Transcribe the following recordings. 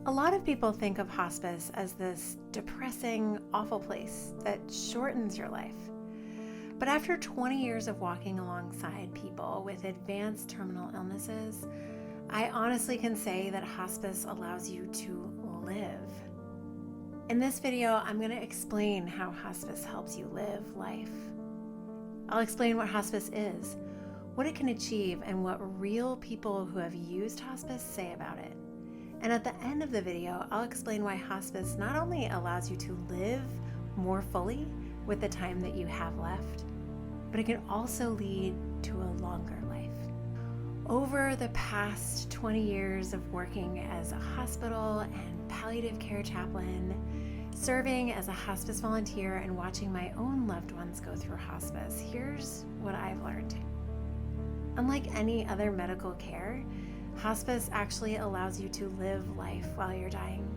A lot of people think of hospice as this depressing, awful place that shortens your life. But after 20 years of walking alongside people with advanced terminal illnesses, I honestly can say that hospice allows you to live. In this video, I'm going to explain how hospice helps you live life. I'll explain what hospice is, what it can achieve, and what real people who have used hospice say about it. And at the end of the video, I'll explain why hospice not only allows you to live more fully with the time that you have left, but it can also lead to a longer life. Over the past 20 years of working as a hospital and palliative care chaplain, serving as a hospice volunteer, and watching my own loved ones go through hospice, here's what I've learned. Unlike any other medical care, hospice actually allows you to live life while you're dying.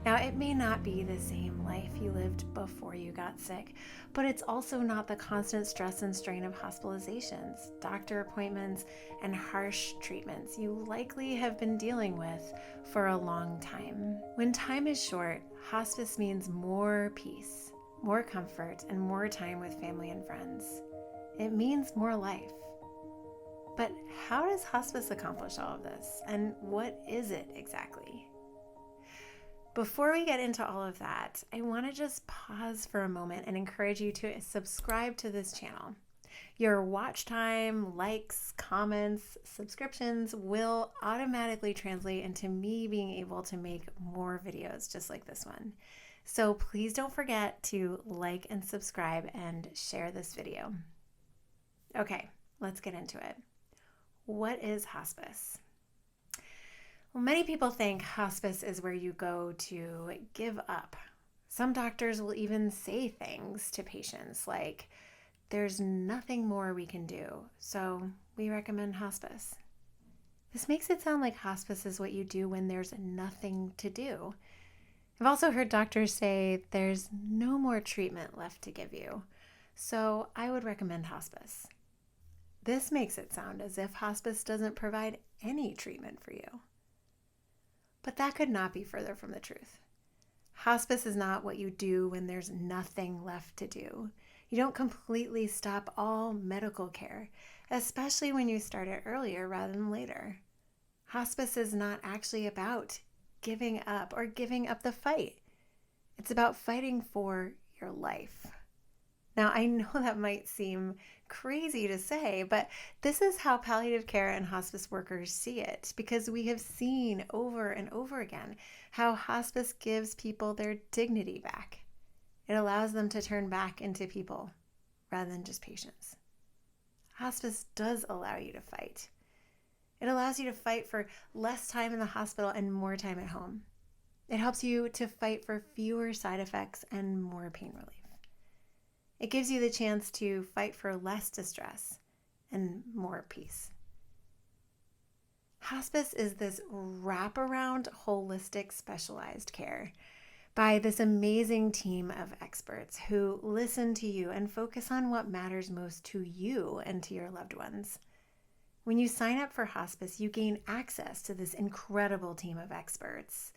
Now, it may not be the same life you lived before you got sick, but it's also not the constant stress and strain of hospitalizations, doctor appointments, and harsh treatments you likely have been dealing with for a long time. When time is short, hospice means more peace, more comfort, and more time with family and friends. It means more life. But how does hospice accomplish all of this? And what is it exactly? Before we get into all of that, I want to just pause for a moment and encourage you to subscribe to this channel. Your watch time, likes, comments, subscriptions will automatically translate into me being able to make more videos just like this one. So please don't forget to like and subscribe and share this video. Okay, let's get into it. What is hospice? Well, many people think hospice is where you go to give up. Some doctors will even say things to patients like, "There's nothing more we can do, so we recommend hospice." This makes it sound like hospice is what you do when there's nothing to do. I've also heard doctors say, "There's no more treatment left to give you, so I would recommend hospice." This makes it sound as if hospice doesn't provide any treatment for you. But that could not be further from the truth. Hospice is not what you do when there's nothing left to do. You don't completely stop all medical care, especially when you start it earlier rather than later. Hospice is not actually about giving up or giving up the fight. It's about fighting for your life. Now, I know that might seem crazy to say, but this is how palliative care and hospice workers see it, because we have seen over and over again how hospice gives people their dignity back. It allows them to turn back into people rather than just patients. Hospice does allow you to fight. It allows you to fight for less time in the hospital and more time at home. It helps you to fight for fewer side effects and more pain relief. It gives you the chance to fight for less distress and more peace. Hospice is this wraparound, holistic, specialized care by this amazing team of experts who listen to you and focus on what matters most to you and to your loved ones. When you sign up for hospice, you gain access to this incredible team of experts.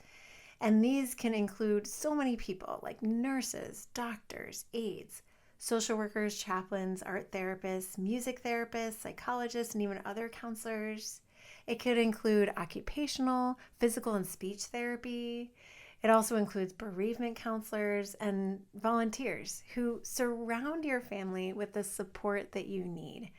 And these can include so many people like nurses, doctors, aides, social workers, chaplains, art therapists, music therapists, psychologists, and even other counselors. It could include occupational, physical, and speech therapy. It also includes bereavement counselors and volunteers who surround your family with the support that you need.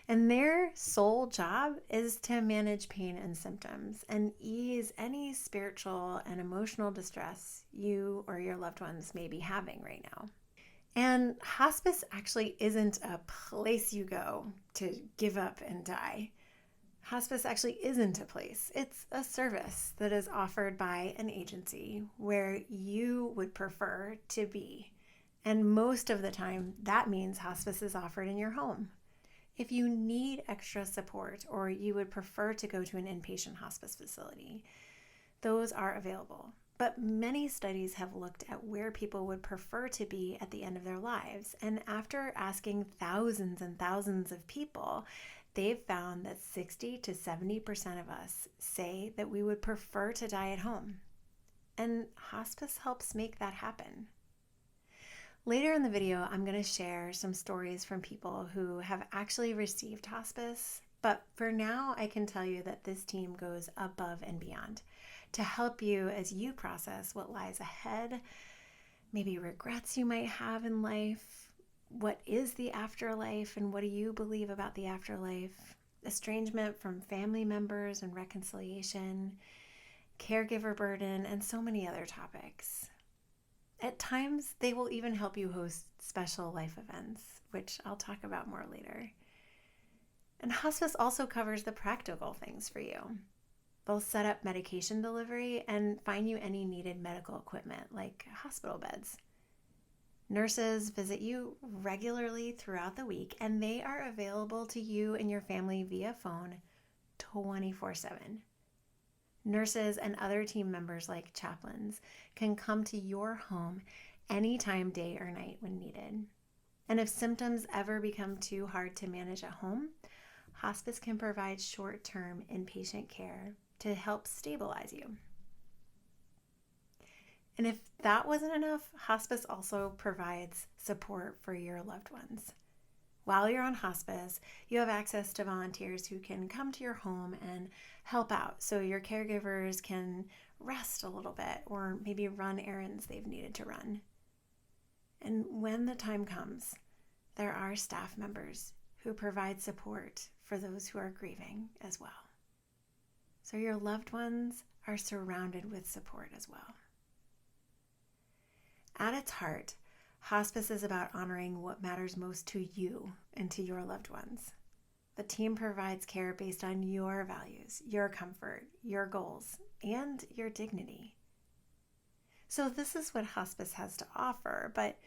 And their sole job is to manage pain and symptoms and ease any spiritual and emotional distress you or your loved ones may be having right now. And hospice actually isn't a place you go to give up and die. Hospice actually isn't a place. It's a service that is offered by an agency where you would prefer to be. And most of the time, that means hospice is offered in your home. If you need extra support or you would prefer to go to an inpatient hospice facility, those are available. But many studies have looked at where people would prefer to be at the end of their lives. And after asking thousands and thousands of people, they've found that 60 to 70% of us say that we would prefer to die at home. And hospice helps make that happen. Later in the video, I'm going to share some stories from people who have actually received hospice. But for now, I can tell you that this team goes above and beyond to help you as you process what lies ahead, maybe regrets you might have in life, what is the afterlife and what do you believe about the afterlife, estrangement from family members and reconciliation, caregiver burden, and so many other topics. At times, they will even help you host special life events, which I'll talk about more later. And hospice also covers the practical things for you. They'll set up medication delivery and find you any needed medical equipment like hospital beds. Nurses visit you regularly throughout the week, and they are available to you and your family via phone 24/7. Nurses and other team members like chaplains can come to your home anytime, day or night when needed. And if symptoms ever become too hard to manage at home, hospice can provide short-term inpatient care to help stabilize you. And if that wasn't enough, hospice also provides support for your loved ones. While you're on hospice, you have access to volunteers who can come to your home and help out so your caregivers can rest a little bit or maybe run errands they've needed to run. And when the time comes, there are staff members who provide support for those who are grieving as well. So your loved ones are surrounded with support as well. At its heart, hospice is about honoring what matters most to you and to your loved ones. The team provides care based on your values, your comfort, your goals, and your dignity. So this is what hospice has to offer, but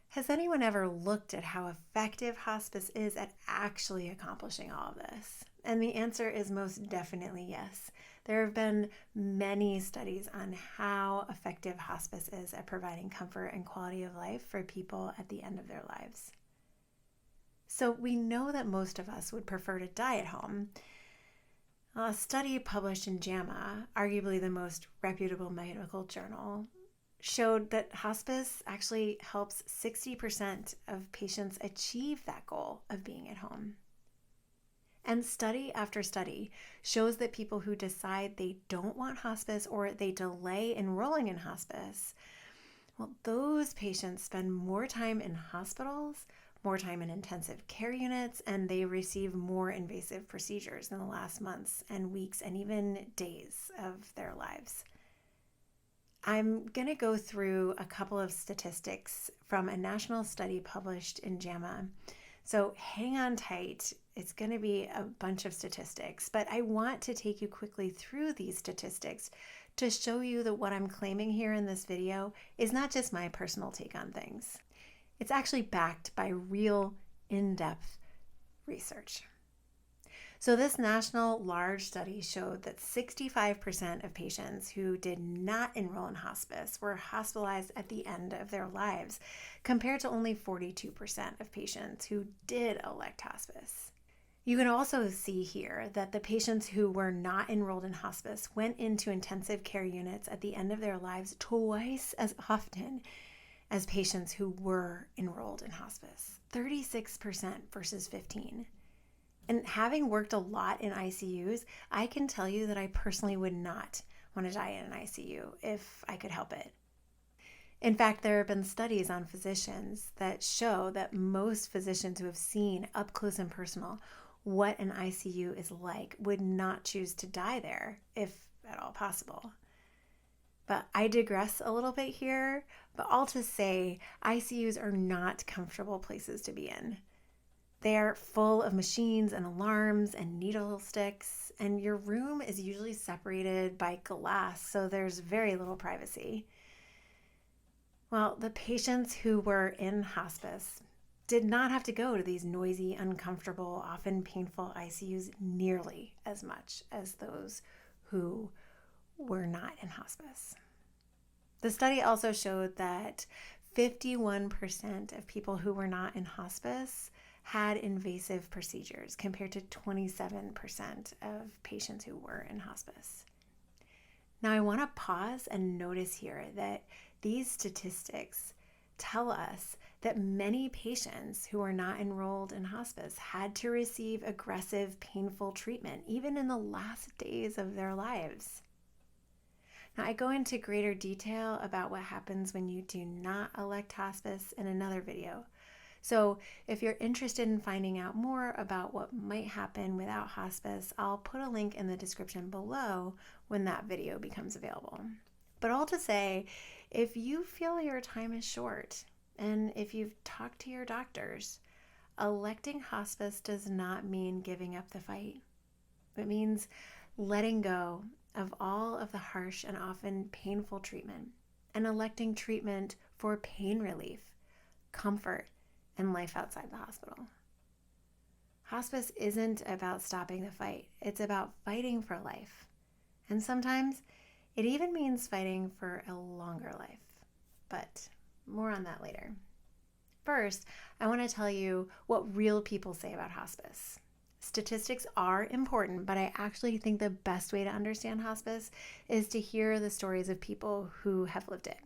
has anyone ever looked at how effective hospice is at actually accomplishing all of this? And the answer is most definitely yes. There have been many studies on how effective hospice is at providing comfort and quality of life for people at the end of their lives. So we know that most of us would prefer to die at home. A study published in JAMA, arguably the most reputable medical journal, showed that hospice actually helps 60% of patients achieve that goal of being at home. And study after study shows that people who decide they don't want hospice or they delay enrolling in hospice, well, those patients spend more time in hospitals, more time in intensive care units, and they receive more invasive procedures in the last months and weeks and even days of their lives. I'm going to go through a couple of statistics from a national study published in JAMA. So hang on tight. It's going to be a bunch of statistics, but I want to take you quickly through these statistics to show you that what I'm claiming here in this video is not just my personal take on things. It's actually backed by real in-depth research. So this national large study showed that 65% of patients who did not enroll in hospice were hospitalized at the end of their lives, compared to only 42% of patients who did elect hospice. You can also see here that the patients who were not enrolled in hospice went into intensive care units at the end of their lives twice as often as patients who were enrolled in hospice, 36% versus 15%. And having worked a lot in ICUs, I can tell you that I personally would not want to die in an ICU if I could help it. In fact, there have been studies on physicians that show that most physicians who have seen up close and personal what an ICU is like would not choose to die there if at all possible. But I digress a little bit here, but all to say, ICUs are not comfortable places to be in. They are full of machines and alarms and needle sticks, and your room is usually separated by glass, so there's very little privacy. Well, the patients who were in hospice did not have to go to these noisy, uncomfortable, often painful ICUs nearly as much as those who were not in hospice. The study also showed that 51% of people who were not in hospice had invasive procedures compared to 27% of patients who were in hospice. Now, I want to pause and notice here that these statistics tell us that many patients who are not enrolled in hospice had to receive aggressive, painful treatment, even in the last days of their lives. Now, I go into greater detail about what happens when you do not elect hospice in another video. So if you're interested in finding out more about what might happen without hospice, I'll put a link in the description below when that video becomes available. But all to say, if you feel your time is short, and if you've talked to your doctors, electing hospice does not mean giving up the fight. It means letting go of all of the harsh and often painful treatment and electing treatment for pain relief, comfort, and life outside the hospital. Hospice isn't about stopping the fight. It's about fighting for life. And sometimes it even means fighting for a longer life. But more on that later. First, I want to tell you what real people say about hospice. Statistics are important, but I actually think the best way to understand hospice is to hear the stories of people who have lived it.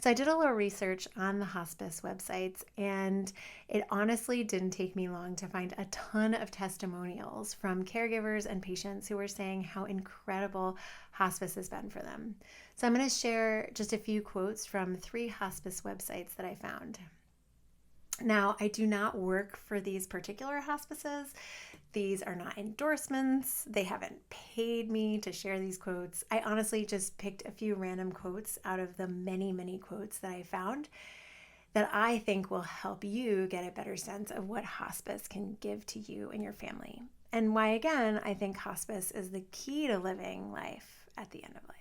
So I did a little research on the hospice websites, and it honestly didn't take me long to find a ton of testimonials from caregivers and patients who were saying how incredible hospice has been for them. So I'm going to share just a few quotes from 3 hospice websites that I found. Now, I do not work for these particular hospices. These are not endorsements. They haven't paid me to share these quotes. I honestly just picked a few random quotes out of the many, many quotes that I found that I think will help you get a better sense of what hospice can give to you and your family. And why, again, I think hospice is the key to living life at the end of life.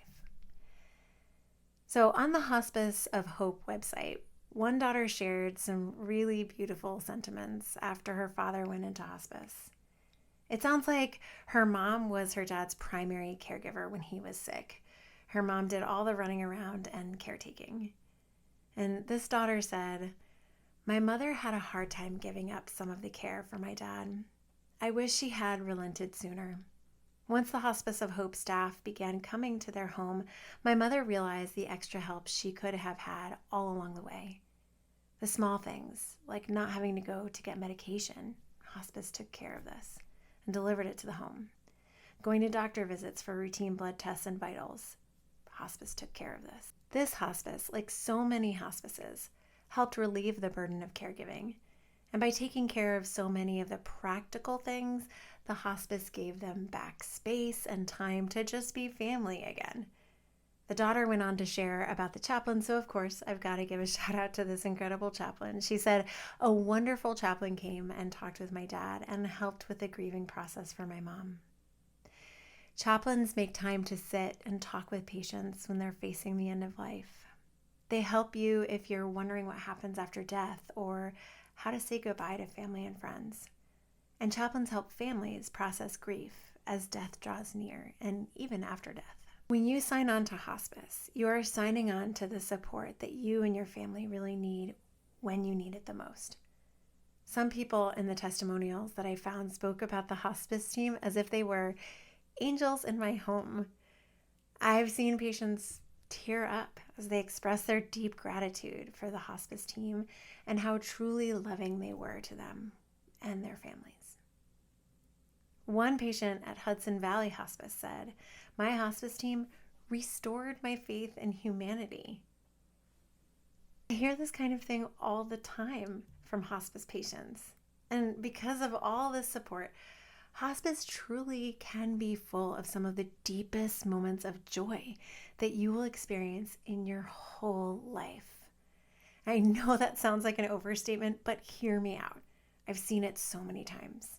So on the Hospice of Hope website, one daughter shared some really beautiful sentiments after her father went into hospice. It sounds like her mom was her dad's primary caregiver when he was sick. Her mom did all the running around and caretaking. And this daughter said, "My mother had a hard time giving up some of the care for my dad. I wish she had relented sooner. Once the Hospice of Hope staff began coming to their home, my mother realized the extra help she could have had all along the way. The small things, like not having to go to get medication, hospice took care of this and delivered it to the home. Going to doctor visits for routine blood tests and vitals, hospice took care of this. This hospice, like so many hospices, helped relieve the burden of caregiving. And by taking care of so many of the practical things, the hospice gave them back space and time to just be family again." The daughter went on to share about the chaplain, so of course I've got to give a shout out to this incredible chaplain. She said, "A wonderful chaplain came and talked with my dad and helped with the grieving process for my mom." Chaplains make time to sit and talk with patients when they're facing the end of life. They help you if you're wondering what happens after death or how to say goodbye to family and friends. And chaplains help families process grief as death draws near and even after death. When you sign on to hospice, you are signing on to the support that you and your family really need when you need it the most. Some people in the testimonials that I found spoke about the hospice team as if they were angels in my home. I've seen patients tear up as they express their deep gratitude for the hospice team and how truly loving they were to them and their families. One patient at Hudson Valley Hospice said, "My hospice team restored my faith in humanity." I hear this kind of thing all the time from hospice patients. And because of all this support, hospice truly can be full of some of the deepest moments of joy that you will experience in your whole life. I know that sounds like an overstatement, but hear me out. I've seen it so many times.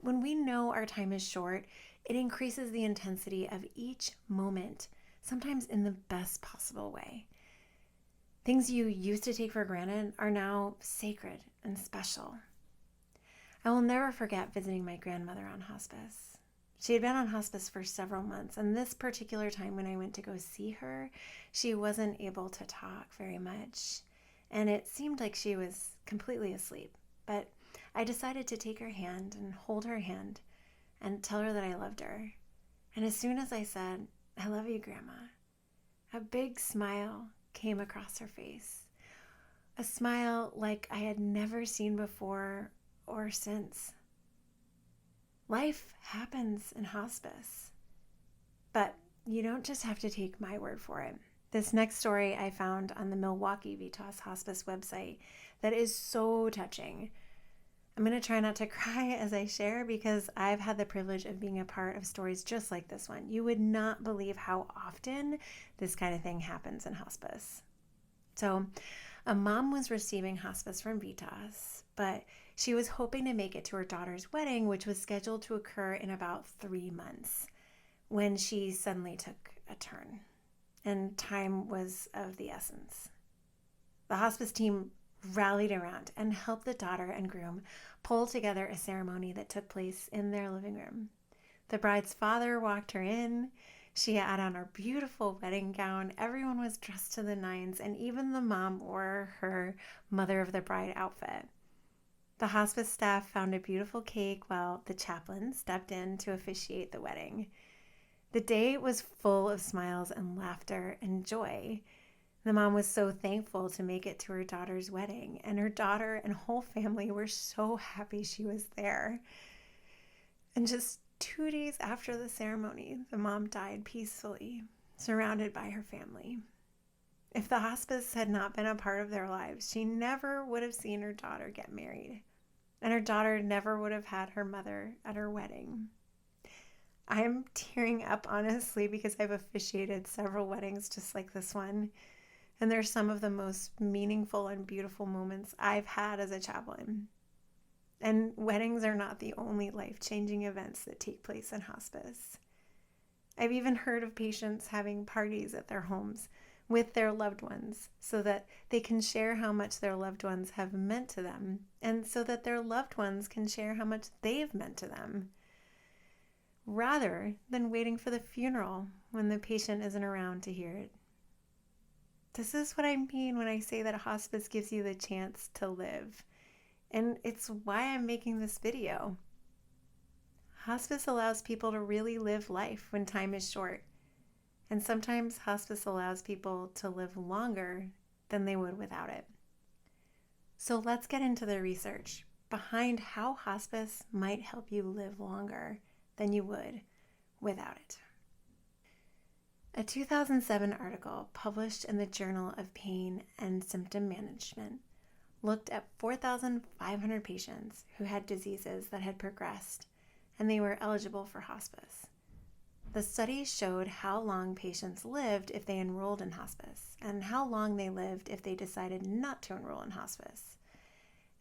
When we know our time is short, it increases the intensity of each moment, sometimes in the best possible way. Things you used to take for granted are now sacred and special. I will never forget visiting my grandmother on hospice. She had been on hospice for several months, and this particular time when I went to go see her, she wasn't able to talk very much, and it seemed like she was completely asleep. But I decided to take her hand and hold her hand and tell her that I loved her. And as soon as I said, "I love you, Grandma," a big smile came across her face. A smile like I had never seen before or since. Life happens in hospice. But you don't just have to take my word for it. This next story I found on the Milwaukee Vitas Hospice website that is so touching. I'm going to try not to cry as I share because I've had the privilege of being a part of stories just like this one. You would not believe how often this kind of thing happens in hospice. So, a mom was receiving hospice from Vitas, but she was hoping to make it to her daughter's wedding, which was scheduled to occur in about 3 months, when she suddenly took a turn, and time was of the essence. The hospice team rallied around and helped the daughter and groom pull together a ceremony that took place in their living room. The bride's father walked her in. She had on her beautiful wedding gown. Everyone was dressed to the nines, and even the mom wore her mother of the bride outfit. The hospice staff found a beautiful cake while the chaplain stepped in to officiate the wedding. The day was full of smiles and laughter and joy. The mom was so thankful to make it to her daughter's wedding, and her daughter and whole family were so happy she was there. And just 2 days after the ceremony, the mom died peacefully, surrounded by her family. If the hospice had not been a part of their lives, she never would have seen her daughter get married, and her daughter never would have had her mother at her wedding. I'm tearing up, honestly, because I've officiated several weddings just like this one, and they're some of the most meaningful and beautiful moments I've had as a chaplain. And weddings are not the only life-changing events that take place in hospice. I've even heard of patients having parties at their homes with their loved ones so that they can share how much their loved ones have meant to them, and so that their loved ones can share how much they've meant to them, rather than waiting for the funeral when the patient isn't around to hear it. This is what I mean when I say that hospice gives you the chance to live. And it's why I'm making this video. Hospice allows people to really live life when time is short. And sometimes hospice allows people to live longer than they would without it. So let's get into the research behind how hospice might help you live longer than you would without it. A 2007 article published in the Journal of Pain and Symptom Management looked at 4,500 patients who had diseases that had progressed and they were eligible for hospice. The study showed how long patients lived if they enrolled in hospice and how long they lived if they decided not to enroll in hospice.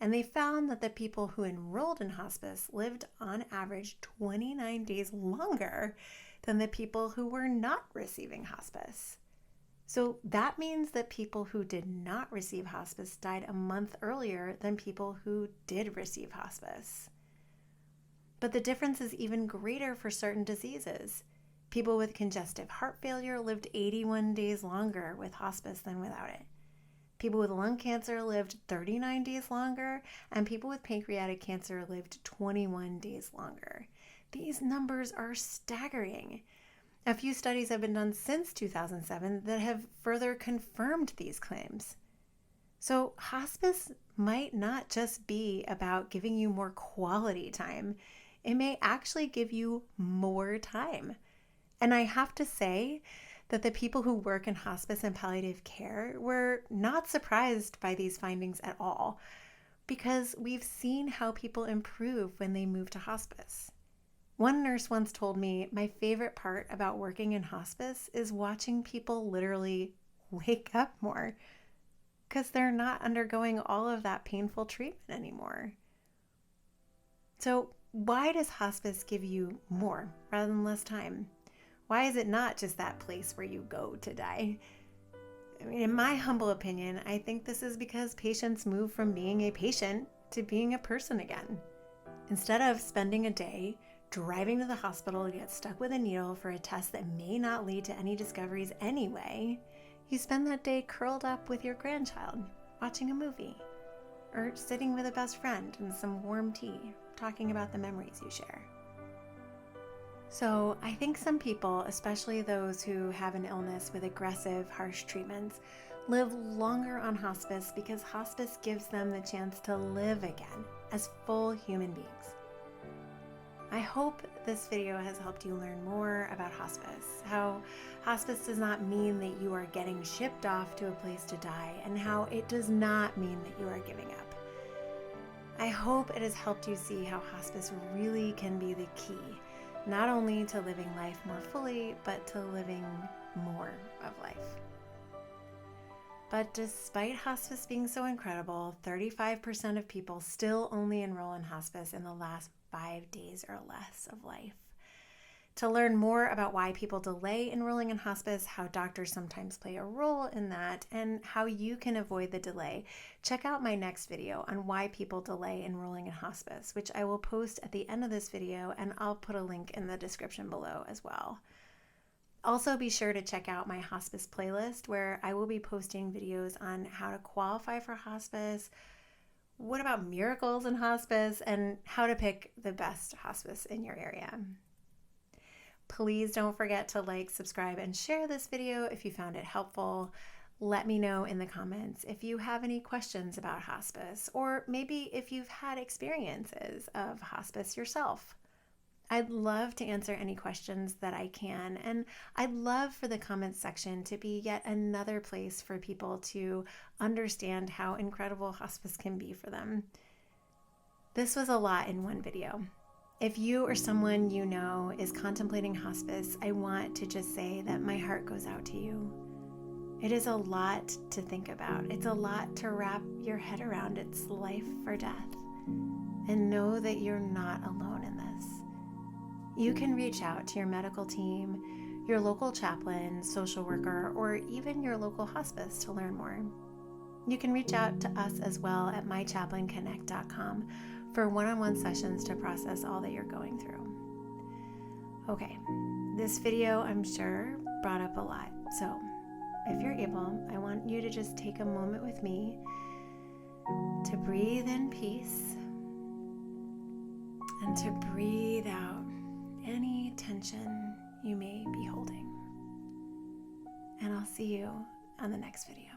And they found that the people who enrolled in hospice lived on average 29 days longer than the people who were not receiving hospice. So that means that people who did not receive hospice died a month earlier than people who did receive hospice. But the difference is even greater for certain diseases. People with congestive heart failure lived 81 days longer with hospice than without it. People with lung cancer lived 39 days longer, and people with pancreatic cancer lived 21 days longer. These numbers are staggering. A few studies have been done since 2007 that have further confirmed these claims. So hospice might not just be about giving you more quality time. It may actually give you more time. And I have to say that the people who work in hospice and palliative care were not surprised by these findings at all, because we've seen how people improve when they move to hospice. One nurse once told me, my favorite part about working in hospice is watching people literally wake up more because they're not undergoing all of that painful treatment anymore. So why does hospice give you more rather than less time? Why is it not just that place where you go to die? I mean, in my humble opinion, I think this is because patients move from being a patient to being a person again. Instead of spending a day driving to the hospital to get stuck with a needle for a test that may not lead to any discoveries anyway, you spend that day curled up with your grandchild, watching a movie. or sitting with a best friend and some warm tea, talking about the memories you share. So I think some people, especially those who have an illness with aggressive, harsh treatments, live longer on hospice because hospice gives them the chance to live again as full human beings. I hope this video has helped you learn more about hospice, how hospice does not mean that you are getting shipped off to a place to die, and how it does not mean that you are giving up. I hope it has helped you see how hospice really can be the key, not only to living life more fully, but to living more of life. But despite hospice being so incredible, 35% of people still only enroll in hospice in the last 5 days or less of life. To learn more about why people delay enrolling in hospice, how doctors sometimes play a role in that, and how you can avoid the delay, check out my next video on why people delay enrolling in hospice, which I will post at the end of this video, and I'll put a link in the description below as well. Also, be sure to check out my hospice playlist, where I will be posting videos on how to qualify for hospice, what about miracles in hospice, and how to pick the best hospice in your area. Please don't forget to like, subscribe, and share this video if you found it helpful. Let me know in the comments if you have any questions about hospice, or maybe if you've had experiences of hospice yourself. I'd love to answer any questions that I can, and I'd love for the comments section to be yet another place for people to understand how incredible hospice can be for them. This was a lot in one video. If you or someone you know is contemplating hospice, I want to just say that my heart goes out to you. It is a lot to think about. It's a lot to wrap your head around. It's life or death. And know that you're not alone in this. You can reach out to your medical team, your local chaplain, social worker, or even your local hospice to learn more. You can reach out to us as well at mychaplainconnect.com for one-on-one sessions to process all that you're going through. Okay, this video, I'm sure, brought up a lot. So if you're able, I want you to just take a moment with me to breathe in peace and to breathe out any tension you may be holding. And I'll see you on the next video.